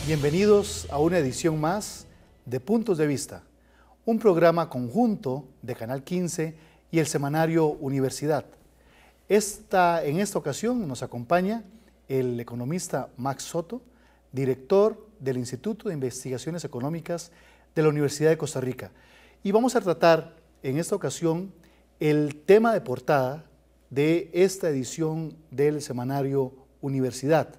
Bienvenidos a una edición más de Puntos de Vista, un programa conjunto de Canal 15 y el semanario Universidad. En esta ocasión nos acompaña el economista Max Soto, director del Instituto de Investigaciones Económicas de la Universidad de Costa Rica. Y vamos a tratar en esta ocasión el tema de portada de esta edición del semanario Universidad,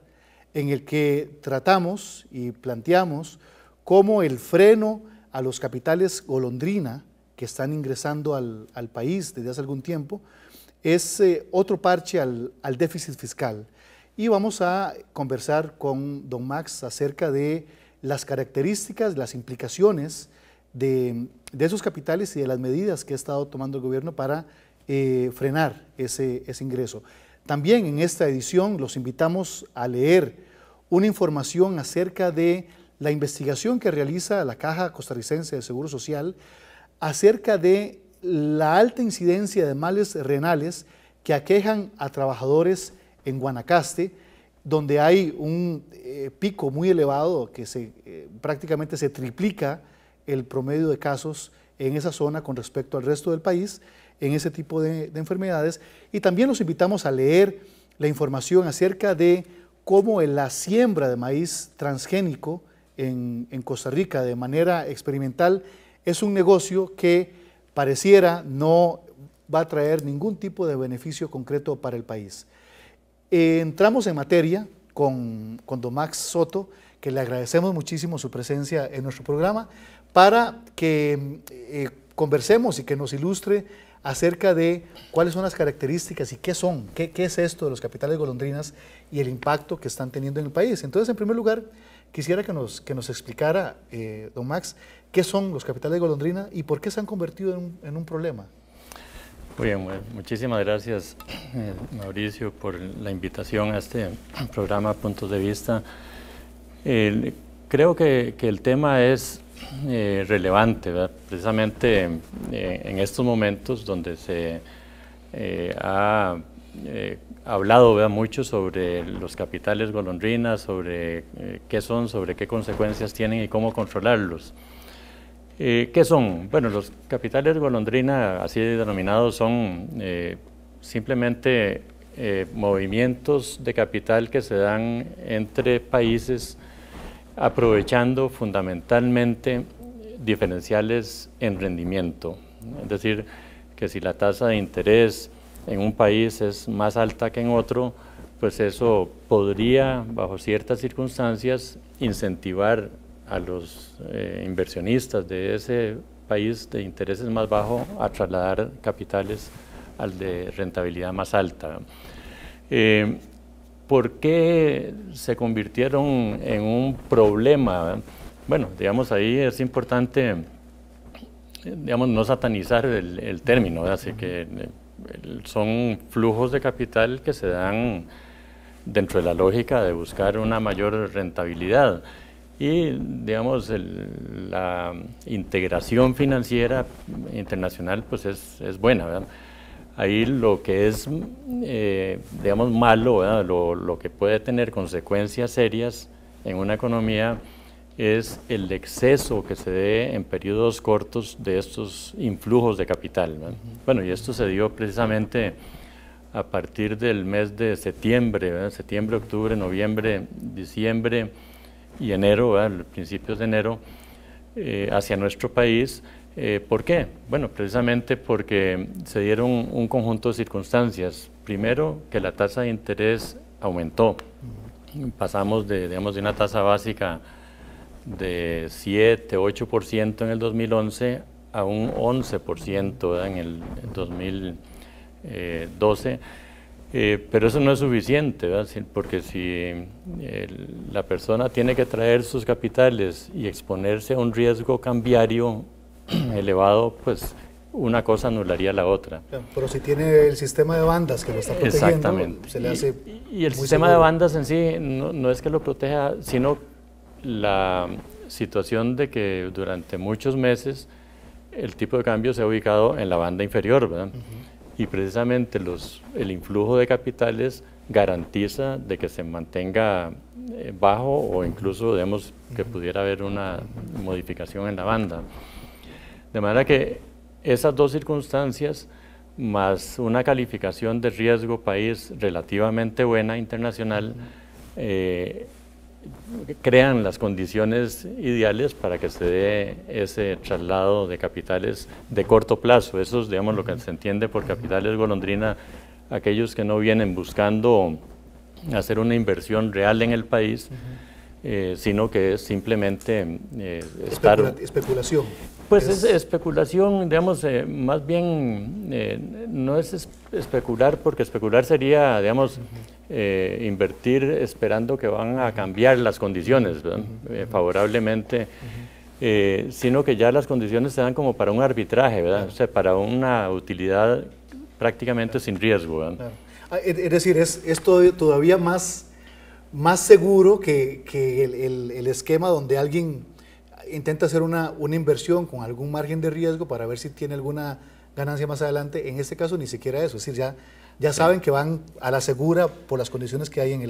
en el que tratamos y planteamos cómo el freno a los capitales golondrina que están ingresando al país desde hace algún tiempo es otro parche al déficit fiscal. Y vamos a conversar con don Max acerca de las características, las implicaciones de esos capitales y de las medidas que ha estado tomando el gobierno para frenar ese ingreso. También en esta edición los invitamos a leer una información acerca de la investigación que realiza la Caja Costarricense de Seguro Social acerca de la alta incidencia de males renales que aquejan a trabajadores en Guanacaste, donde hay un pico muy elevado que prácticamente se triplica el promedio de casos en esa zona con respecto al resto del país en ese tipo de enfermedades. Y también los invitamos a leer la información acerca de cómo la siembra de maíz transgénico en Costa Rica de manera experimental es un negocio que pareciera no va a traer ningún tipo de beneficio concreto para el país. Entramos en materia con don Max Soto, que le agradecemos muchísimo su presencia en nuestro programa, para que conversemos y que nos ilustre acerca de cuáles son las características y qué es esto de los capitales golondrinas y el impacto que están teniendo en el país. Entonces, en primer lugar, quisiera que nos explicara, don Max, qué son los capitales golondrina y por qué se han convertido en un problema. Muy bien, muchísimas gracias, Mauricio, por la invitación a este programa Puntos de Vista. Creo que el tema es relevante, ¿verdad? Precisamente en estos momentos donde se ha hablado, ¿verdad?, mucho sobre los capitales golondrinas, sobre qué son, sobre qué consecuencias tienen y cómo controlarlos. ¿Qué son? Bueno, los capitales golondrina, así denominados, son simplemente movimientos de capital que se dan entre países aprovechando fundamentalmente diferenciales en rendimiento. Es decir, que si la tasa de interés en un país es más alta que en otro, pues eso podría, bajo ciertas circunstancias, incentivar a los inversionistas de ese país de intereses más bajos a trasladar capitales al de rentabilidad más alta. ¿Por qué se convirtieron en un problema? Bueno, digamos, ahí es importante, digamos, no satanizar el término, ¿verdad? Así que son flujos de capital que se dan dentro de la lógica de buscar una mayor rentabilidad. Y, digamos, la integración financiera internacional pues es buena, ¿verdad? Ahí lo que es, digamos, malo, ¿verdad?, lo que puede tener consecuencias serias en una economía es el exceso que se dé en periodos cortos de estos influjos de capital, ¿verdad? Bueno, y esto se dio precisamente a partir del mes de septiembre, ¿verdad? Septiembre, octubre, noviembre, diciembre y enero, ¿verdad?, principios de enero, hacia nuestro país. ¿Por qué? Bueno, precisamente porque se dieron un conjunto de circunstancias. Primero, que la tasa de interés aumentó. Pasamos digamos, de una tasa básica de 7, 8% en el 2011 a un 11%, ¿verdad?, en el 2012. Pero eso no es suficiente, ¿verdad?, porque si la persona tiene que traer sus capitales y exponerse a un riesgo cambiario elevado, pues una cosa anularía la otra. Pero si tiene el sistema de bandas que lo está protegiendo, exactamente, se le hace y el sistema seguro. de bandas en sí no es que lo proteja, sino la situación de que durante muchos meses el tipo de cambio se ha ubicado en la banda inferior, ¿verdad? Y precisamente el influjo de capitales garantiza de que se mantenga bajo o incluso, digamos, que pudiera haber una modificación en la banda. De manera que esas dos circunstancias, más una calificación de riesgo país relativamente buena internacional, crean las condiciones ideales para que se dé ese traslado de capitales de corto plazo. Eso es, digamos, lo que se entiende por capitales golondrina, aquellos que no vienen buscando hacer una inversión real en el país, sino que es simplemente especulación. Pues es especulación, digamos, más bien no es especular, porque especular sería, digamos, invertir esperando que van a cambiar las condiciones favorablemente, sino que ya las condiciones se dan como para un arbitraje, ¿verdad? O sea, para una utilidad prácticamente sin riesgo, ¿verdad? Claro. Es decir, es todavía más seguro que el esquema donde alguien intenta hacer una inversión con algún margen de riesgo para ver si tiene alguna ganancia más adelante. En este caso ni siquiera eso, es decir, ya saben que van a la segura por las condiciones que hay en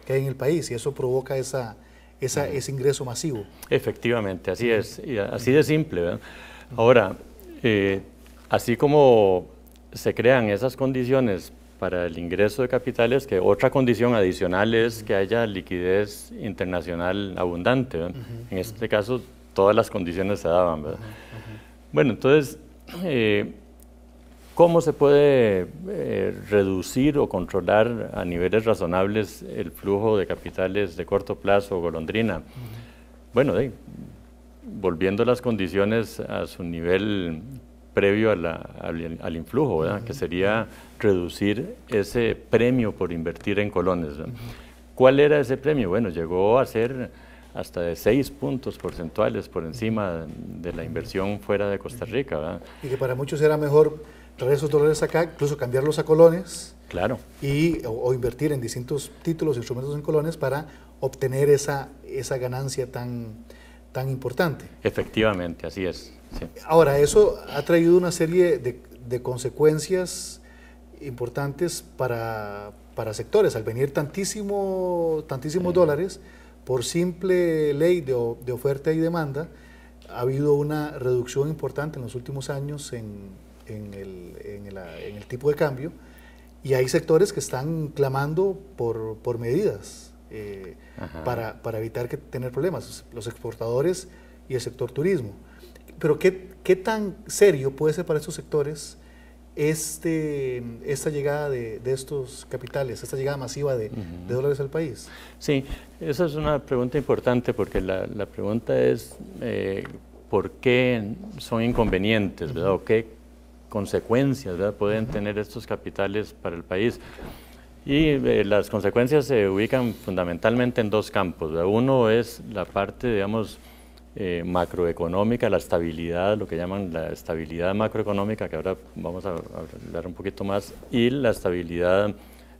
el país, y eso provoca ese ingreso masivo. Efectivamente, así es, y así de simple, ¿verdad? Ahora, así como se crean esas condiciones para el ingreso de capitales, que otra condición adicional es que haya liquidez internacional abundante, ¿verdad? En este caso, todas las condiciones se daban, ¿verdad? Bueno, entonces, ¿cómo se puede reducir o controlar a niveles razonables el flujo de capitales de corto plazo, golondrina? Bueno, volviendo las condiciones a su nivel previo al influjo, ¿verdad? Que sería reducir ese premio por invertir en colones, ¿verdad? ¿Cuál era ese premio? Bueno, llegó a ser hasta de 6 puntos porcentuales por encima de la inversión fuera de Costa Rica, ¿verdad? Y que para muchos era mejor traer esos dólares acá, incluso cambiarlos a colones. Claro. O invertir en distintos títulos, instrumentos en colones para obtener esa ganancia tan importante. Efectivamente, así es. Sí. Ahora, eso ha traído una serie de consecuencias importantes para sectores. Al venir tantísimos dólares, por simple ley de oferta y demanda, ha habido una reducción importante en los últimos años en el tipo de cambio, y hay sectores que están clamando por medidas para evitar tener problemas, los exportadores y el sector turismo. Pero ¿qué tan serio puede ser para estos sectores esta llegada de estos capitales, esta llegada masiva de dólares al país? Sí, esa es una pregunta importante, porque la pregunta es ¿por qué son inconvenientes, ¿verdad? ¿O qué consecuencias, ¿verdad?, pueden tener estos capitales para el país? Y las consecuencias se ubican fundamentalmente en dos campos, ¿verdad? Uno es la parte, digamos, macroeconómica, la estabilidad, lo que llaman la estabilidad macroeconómica, que ahora vamos a hablar un poquito más, y la estabilidad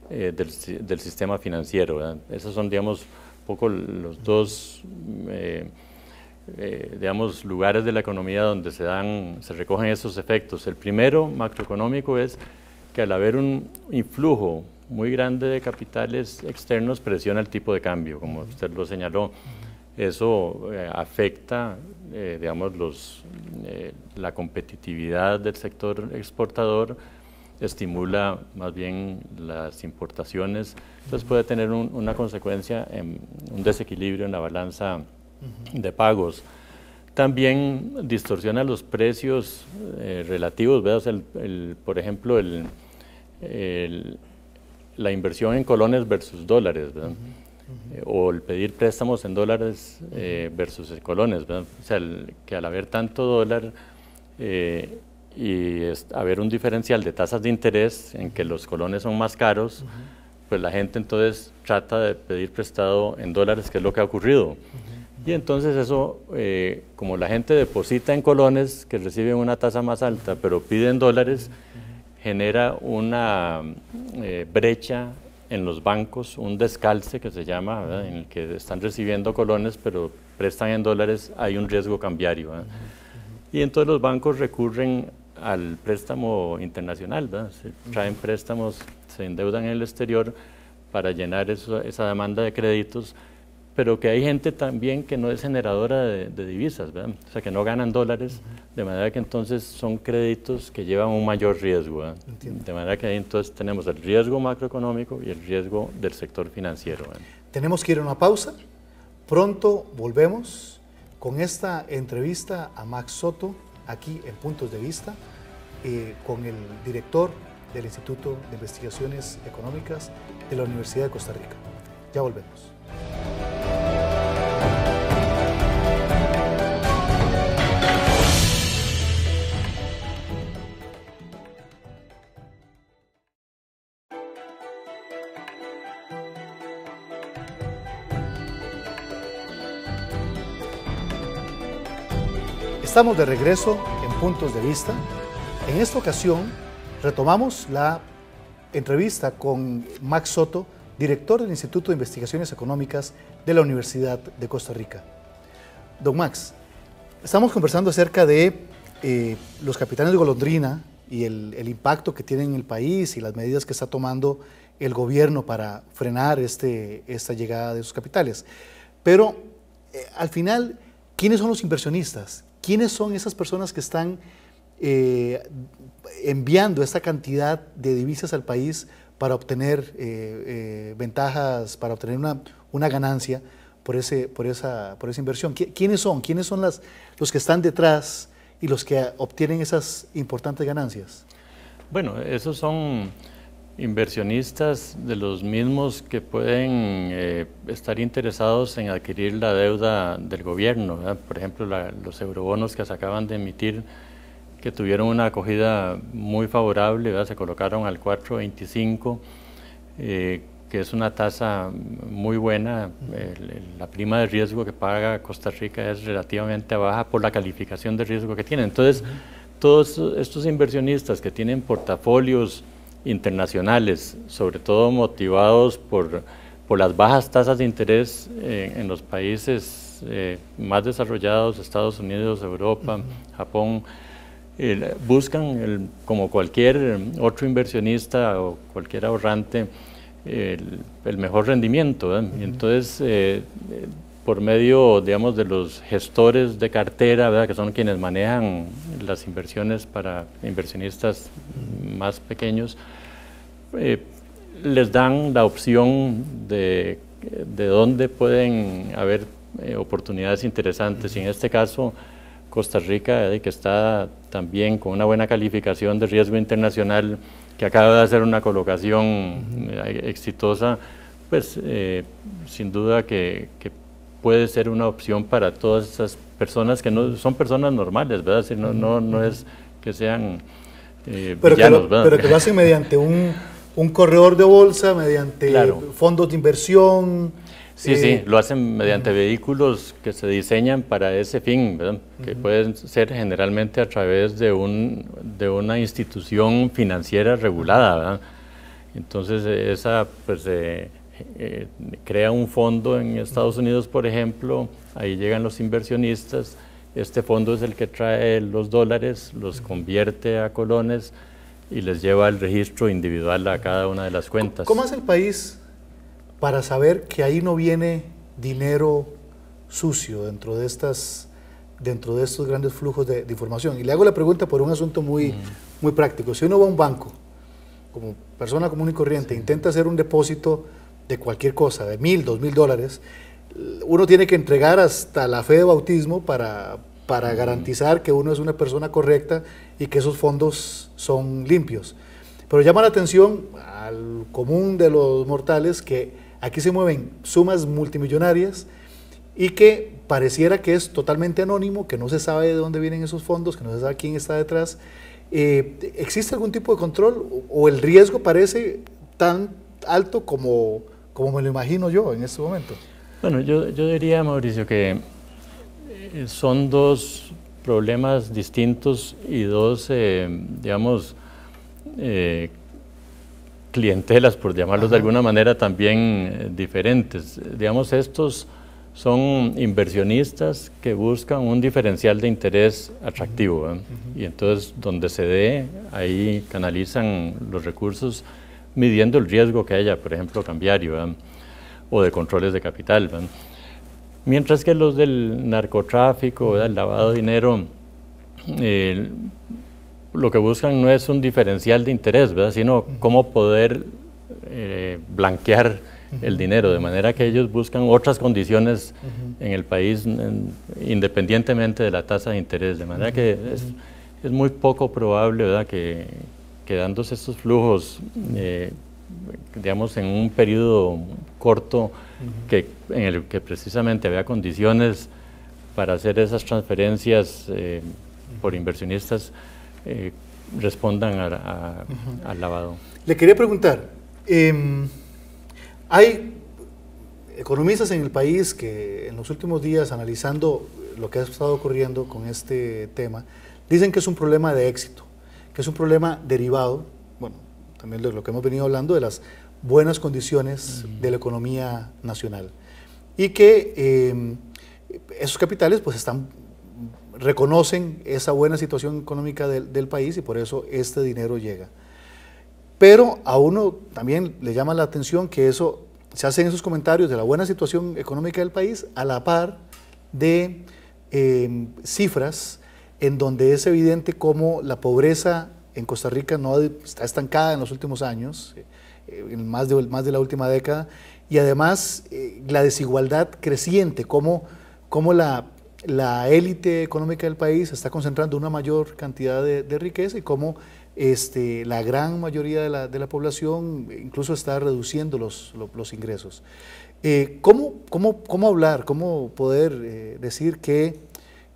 del sistema financiero, ¿verdad? Esos son, digamos, un poco los dos digamos, lugares de la economía donde se recogen esos efectos. El primero, macroeconómico, es que al haber un influjo muy grande de capitales externos, presiona el tipo de cambio, como usted lo señaló. Eso afecta, digamos, la competitividad del sector exportador, estimula más bien las importaciones, entonces puede tener una consecuencia en un desequilibrio en la balanza de pagos. También distorsiona los precios relativos, ¿verdad? O sea, por ejemplo, la inversión en colones versus dólares, ¿verdad? O el pedir préstamos en dólares versus en colones, ¿verdad? O sea, que al haber tanto dólar y haber un diferencial de tasas de interés en que los colones son más caros, pues la gente entonces trata de pedir prestado en dólares, que es lo que ha ocurrido. Y entonces eso, como la gente deposita en colones que reciben una tasa más alta, pero piden dólares, genera una brecha en los bancos, un descalce que se llama, ¿verdad?, en el que están recibiendo colones, pero prestan en dólares, hay un riesgo cambiario, ¿verdad? Y entonces los bancos recurren al préstamo internacional, ¿verdad? Se traen préstamos, se endeudan en el exterior para llenar esa demanda de créditos, pero que hay gente también que no es generadora de divisas, ¿verdad? O sea, que no ganan dólares, de manera que entonces son créditos que llevan un mayor riesgo, ¿verdad? De manera que ahí entonces tenemos el riesgo macroeconómico y el riesgo del sector financiero, ¿verdad? Tenemos que ir a una pausa, pronto volvemos con esta entrevista a Max Soto, aquí en Puntos de Vista, con el director del Instituto de Investigaciones Económicas de la Universidad de Costa Rica. Ya volvemos. Estamos de regreso en Puntos de Vista. En esta ocasión retomamos la entrevista con Max Soto, director del Instituto de Investigaciones Económicas de la Universidad de Costa Rica. Don Max, estamos conversando acerca de los capitanes de golondrina y el impacto que tienen en el país y las medidas que está tomando el gobierno para frenar esta llegada de esos capitales. Pero al final, ¿quiénes son los inversionistas? ¿Quiénes son esas personas que están enviando esta cantidad de divisas al país para obtener ventajas, para obtener una ganancia por esa inversión? ¿Quiénes son? ¿Quiénes son los que están detrás y los que obtienen esas importantes ganancias? Bueno, esos son inversionistas de los mismos que pueden estar interesados en adquirir la deuda del gobierno, ¿verdad? Por ejemplo, los eurobonos que se acaban de emitir, que tuvieron una acogida muy favorable, ¿verdad? Se colocaron al 4.25, que es una tasa muy buena. La prima de riesgo que paga Costa Rica es relativamente baja por la calificación de riesgo que tiene. Entonces, todos estos inversionistas que tienen portafolios internacionales, sobre todo motivados por las bajas tasas de interés en los países más desarrollados, Estados Unidos, Europa, Japón, buscan, como cualquier otro inversionista o cualquier ahorrante, el mejor rendimiento, ¿verdad? Y entonces, por medio, digamos, de los gestores de cartera, ¿verdad?, que son quienes manejan las inversiones para inversionistas más pequeños, les dan la opción de dónde pueden haber oportunidades interesantes. Y en este caso, Costa Rica, que está también con una buena calificación de riesgo internacional, que acaba de hacer una colocación exitosa, pues sin duda que puede ser una opción para todas esas personas que no son personas normales, ¿verdad? Si no es que sean villanos, ¿verdad? Pero que lo hacen mediante un corredor de bolsa, mediante fondos de inversión. Sí, lo hacen mediante vehículos que se diseñan para ese fin, ¿verdad? Que pueden ser generalmente a través de una institución financiera regulada, ¿verdad? Entonces esa pues crea un fondo en Estados Unidos, por ejemplo, ahí llegan los inversionistas, este fondo es el que trae los dólares, los convierte a colones y les lleva el registro individual a cada una de las cuentas. ¿Cómo hace el país para saber que ahí no viene dinero sucio dentro de estos grandes flujos de información? Y le hago la pregunta por un asunto muy práctico. Si uno va a un banco, como persona común y corriente, intenta hacer un depósito de cualquier cosa, de $1,000, $2,000, uno tiene que entregar hasta la fe de bautismo para garantizar que uno es una persona correcta y que esos fondos son limpios. Pero llama la atención al común de los mortales que aquí se mueven sumas multimillonarias y que pareciera que es totalmente anónimo, que no se sabe de dónde vienen esos fondos, que no se sabe quién está detrás. ¿Existe algún tipo de control o el riesgo parece tan alto como me lo imagino yo en este momento? Bueno, yo diría, Mauricio, que son dos problemas distintos y dos, digamos, clientelas, por llamarlos de alguna manera, también diferentes. Digamos, estos son inversionistas que buscan un diferencial de interés atractivo, y entonces donde se dé, ahí canalizan los recursos midiendo el riesgo que haya, por ejemplo, cambiario, ¿verdad? O de controles de capital, ¿verdad? Mientras que los del narcotráfico, ¿verdad? El lavado de dinero, lo que buscan no es un diferencial de interés, ¿verdad? Sino cómo poder blanquear el dinero, de manera que ellos buscan otras condiciones en el país independientemente de la tasa de interés, de manera que es muy poco probable, ¿verdad? Que dándose estos flujos, digamos, en un periodo corto, en el que precisamente había condiciones para hacer esas transferencias por inversionistas, respondan al lavado. Le quería preguntar, hay economistas en el país que en los últimos días, analizando lo que ha estado ocurriendo con este tema, dicen que es un problema de éxito, que es un problema derivado, bueno, también de lo que hemos venido hablando, de las buenas condiciones de la economía nacional, y que esos capitales pues reconocen esa buena situación económica del país y por eso este dinero llega. Pero a uno también le llama la atención que eso se hacen esos comentarios de la buena situación económica del país a la par de cifras en donde es evidente cómo la pobreza en Costa Rica no está estancada en los últimos años, más de la última década, y además la desigualdad creciente, cómo la élite económica del país está concentrando una mayor cantidad de riqueza y cómo la gran mayoría de la población incluso está reduciendo los ingresos. ¿Cómo hablar, cómo poder decir que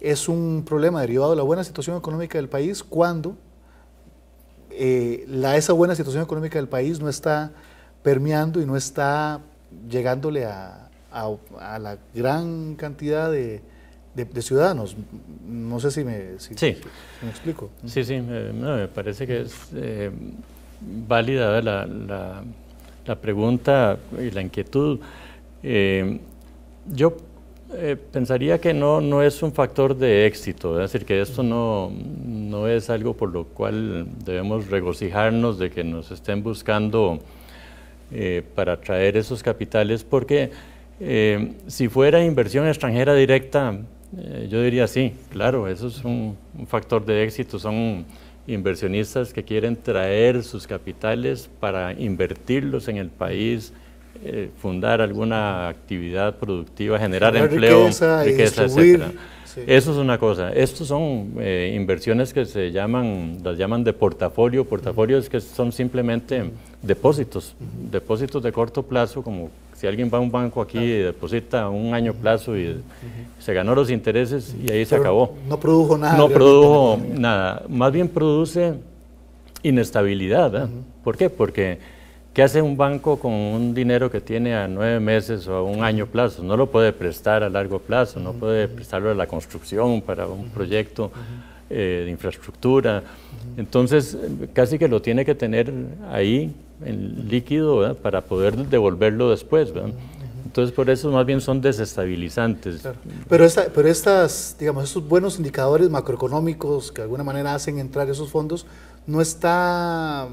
es un problema derivado de la buena situación económica del país cuando esa buena situación económica del país no está permeando y no está llegándole a la gran cantidad de ciudadanos? No sé si me explico. Sí, me parece que es válida la pregunta y la inquietud. Yo pensaría que no es un factor de éxito, es decir, que esto no es algo por lo cual debemos regocijarnos de que nos estén buscando para atraer esos capitales, porque si fuera inversión extranjera directa, yo diría sí, claro, eso es un factor de éxito, son inversionistas que quieren traer sus capitales para invertirlos en el país, fundar alguna actividad productiva, generar empleo, riqueza, etcétera. Sí. Eso es una cosa. Estos son inversiones que las llaman de portafolio. Portafolios que son simplemente depósitos de corto plazo, como si alguien va a un banco aquí y deposita un año plazo y se ganó los intereses y ahí se acabó. No produjo nada. No produjo nada. Más bien produce inestabilidad, ¿verdad? ¿Por qué? Porque ¿qué hace un banco con un dinero que tiene a 9 meses o a un año plazo? No lo puede prestar a largo plazo, no puede prestarlo a la construcción para un proyecto de infraestructura. Entonces, casi que lo tiene que tener ahí en líquido, ¿verdad? Para poder devolverlo después, ¿verdad? Entonces, por eso más bien son desestabilizantes. Claro. Pero estos buenos indicadores macroeconómicos que de alguna manera hacen entrar esos fondos, no está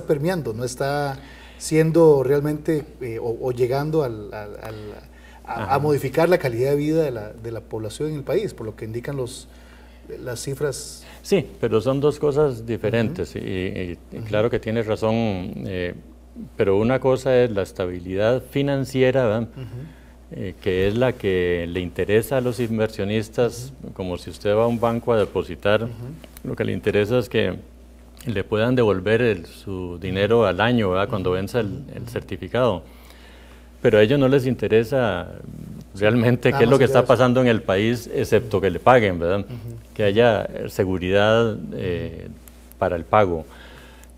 permeando, no está siendo realmente o llegando a modificar la calidad de vida de la población en el país, por lo que indican las cifras. Sí, pero son dos cosas diferentes y claro que tienes razón, pero una cosa es la estabilidad financiera, ¿verdad? Que es la que le interesa a los inversionistas, como si usted va a un banco a depositar, lo que le interesa es que le puedan devolver su dinero al año, ¿verdad? Cuando venza el certificado. Pero a ellos no les interesa realmente qué es lo que está pasando en el país, excepto que le paguen, ¿verdad? Que haya seguridad para el pago.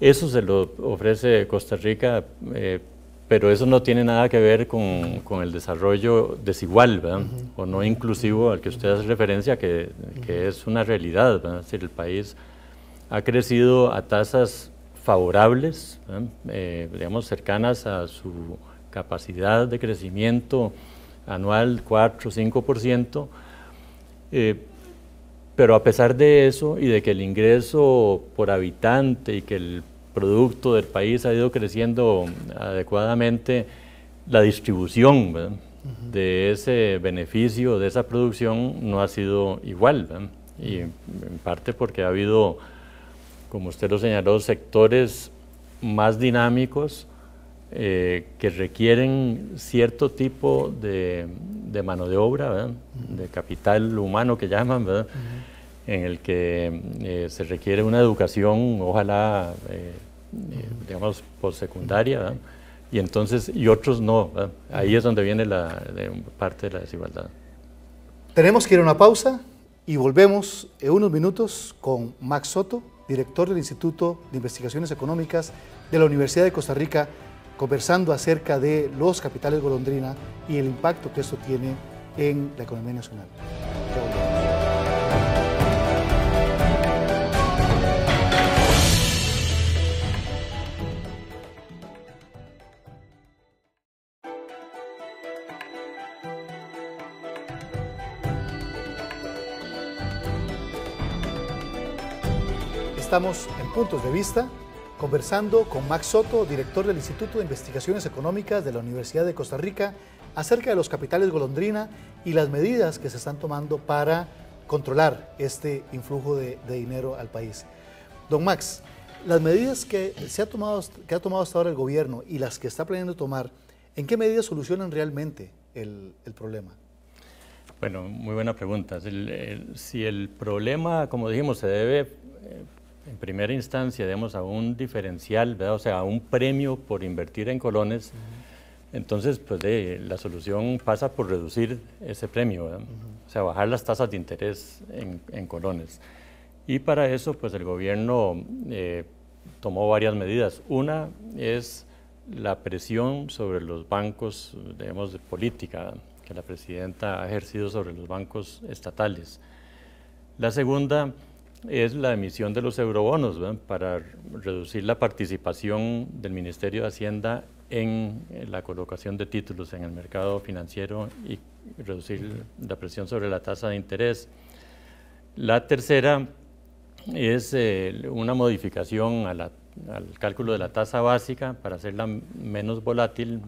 Eso se lo ofrece Costa Rica, pero eso no tiene nada que ver con el desarrollo desigual, ¿verdad? O no inclusivo al que usted hace referencia, que es una realidad, ¿verdad? Es decir, el país ha crecido a tasas favorables, digamos, cercanas a su capacidad de crecimiento anual, 4 o 5%, pero a pesar de eso y de que el ingreso por habitante y que el producto del país ha ido creciendo adecuadamente, la distribución, ¿verdad?, de ese beneficio, de esa producción, no ha sido igual, ¿verdad? Y en parte porque ha habido, como usted lo señaló, sectores más dinámicos que requieren cierto tipo de mano de obra, ¿verdad?, de capital humano que llaman, ¿verdad?, en el que se requiere una educación, ojalá, digamos, postsecundaria, ¿verdad?, y entonces, y otros no, ¿verdad? Ahí es donde viene parte de la desigualdad. Tenemos que ir a una pausa y volvemos en unos minutos con Max Soto, director del Instituto de Investigaciones Económicas de la Universidad de Costa Rica, conversando acerca de los capitales golondrina y el impacto que esto tiene en la economía nacional. Ya volvemos. Estamos en Puntos de Vista, conversando con Max Soto, director del Instituto de Investigaciones Económicas de la Universidad de Costa Rica, acerca de los capitales golondrina y las medidas que se están tomando para controlar este influjo de dinero al país. Don Max, las medidas que ha tomado hasta ahora el gobierno y las que está planeando tomar, ¿en qué medidas solucionan realmente el problema? Bueno, muy buena pregunta. Si el problema, como dijimos, se debe en primera instancia, digamos, a un diferencial, ¿verdad?, o sea, a un premio por invertir en colones, entonces, pues la solución pasa por reducir ese premio, ¿verdad?, o sea, bajar las tasas de interés en colones. Y para eso, pues el gobierno tomó varias medidas. Una es la presión sobre los bancos, digamos, de política, ¿verdad?, que la presidenta ha ejercido sobre los bancos estatales. La segunda es la emisión de los eurobonos, ¿verdad?, para reducir la participación del Ministerio de Hacienda en la colocación de títulos en el mercado financiero y reducir la presión sobre la tasa de interés. La tercera es una modificación al cálculo de la tasa básica para hacerla menos volátil,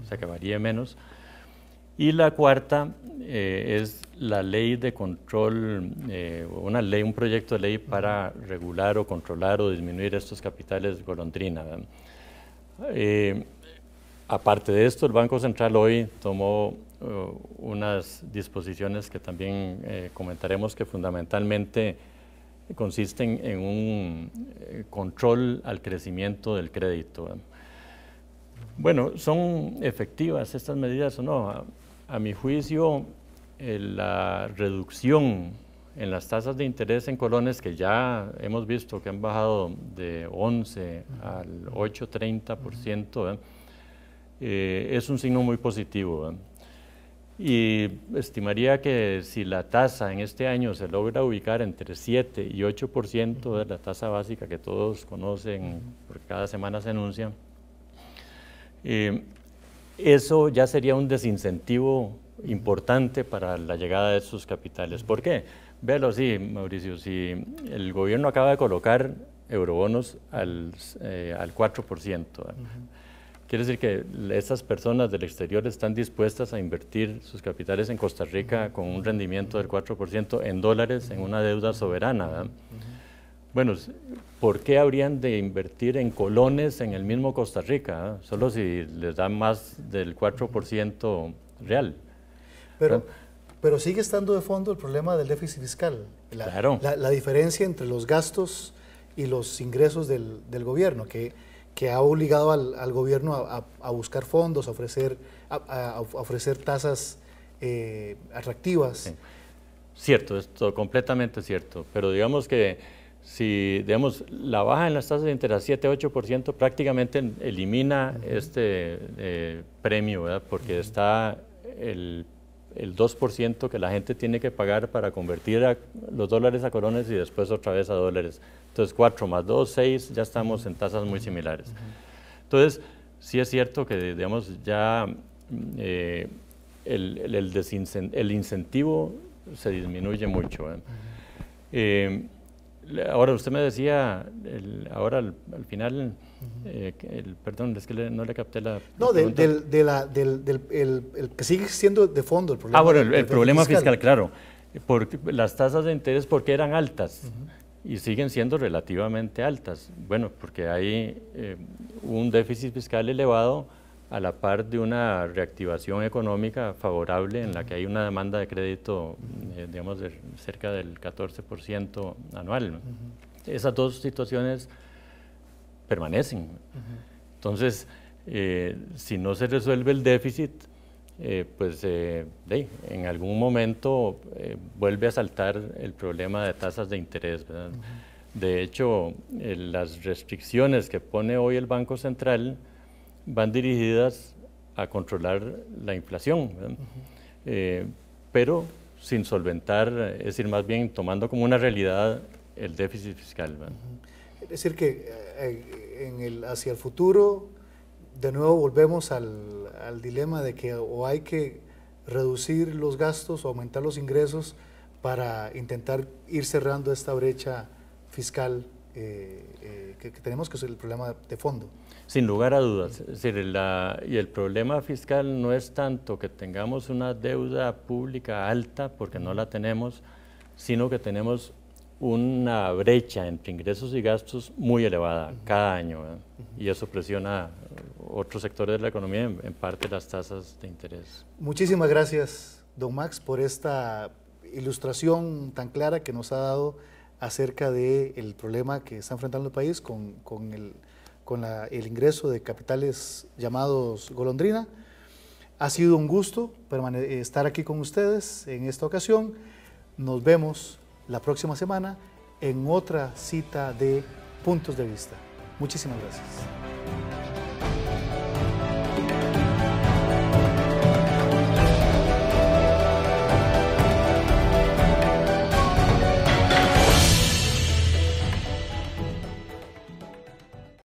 o sea, que varíe menos. Y la cuarta es la ley de control, un proyecto de ley para regular o controlar o disminuir estos capitales golondrina. Aparte de esto, el Banco Central hoy tomó unas disposiciones que también comentaremos, que fundamentalmente consisten en un control al crecimiento del crédito. Bueno, ¿son efectivas estas medidas o no? A mi juicio, la reducción en las tasas de interés en colones, que ya hemos visto que han bajado de 11 al 8,30%, es un signo muy positivo, ¿verdad? Y estimaría que si la tasa en este año se logra ubicar entre 7 y 8% de la tasa básica que todos conocen, porque cada semana se anuncia, eso ya sería un desincentivo importante para la llegada de esos capitales. ¿Por qué? Véalo así, Mauricio, si el gobierno acaba de colocar eurobonos al 4%, quiere decir que esas personas del exterior están dispuestas a invertir sus capitales en Costa Rica con un rendimiento del 4% en dólares en una deuda soberana, ¿verdad? Bueno, ¿por qué habrían de invertir en colones en el mismo Costa Rica? Solo si les dan más del 4% real. Pero sigue estando de fondo el problema del déficit fiscal. Claro. La diferencia entre los gastos y los ingresos del gobierno, que ha obligado al gobierno a buscar fondos, a ofrecer tasas atractivas. Sí. Cierto, esto completamente cierto, pero digamos que si la baja en las tasas de interés 7-8% prácticamente elimina este premio, ¿verdad?, porque está el 2% que la gente tiene que pagar para convertir los dólares a colones y después otra vez a dólares. Entonces 4 más 2, 6, ya estamos en tasas muy similares. Entonces, sí es cierto que, digamos, ya el incentivo se disminuye mucho. ahora usted me decía, ahora al final, perdón, es que no le capté la No, pregunta. el que sigue siendo de fondo el problema. Bueno, el problema fiscal, claro. Porque las tasas de interés, ¿por qué eran altas? Y siguen siendo relativamente altas. Bueno, porque hay un déficit fiscal elevado a la par de una reactivación económica favorable en la que hay una demanda de crédito, digamos, de cerca del 14% anual. Esas dos situaciones permanecen. Entonces, si no se resuelve el déficit, pues en algún momento vuelve a saltar el problema de tasas de interés, ¿verdad? De hecho, las restricciones que pone hoy el Banco Central van dirigidas a controlar la inflación, pero sin solventar, es decir, más bien tomando como una realidad el déficit fiscal, ¿verdad? Es decir, que hacia el futuro, de nuevo volvemos al dilema de que o hay que reducir los gastos o aumentar los ingresos para intentar ir cerrando esta brecha fiscal que tenemos, que es el problema de fondo. Sin lugar a dudas, es decir, y el problema fiscal no es tanto que tengamos una deuda pública alta, porque no la tenemos, sino que tenemos una brecha entre ingresos y gastos muy elevada cada año, ¿verdad? Y eso presiona otros sectores de la economía, en parte las tasas de interés. Muchísimas gracias, don Max, por esta ilustración tan clara que nos ha dado acerca del problema que está enfrentando el país con el ingreso de capitales llamados golondrina. Ha sido un gusto estar aquí con ustedes en esta ocasión. Nos vemos la próxima semana en otra cita de Puntos de Vista. Muchísimas gracias.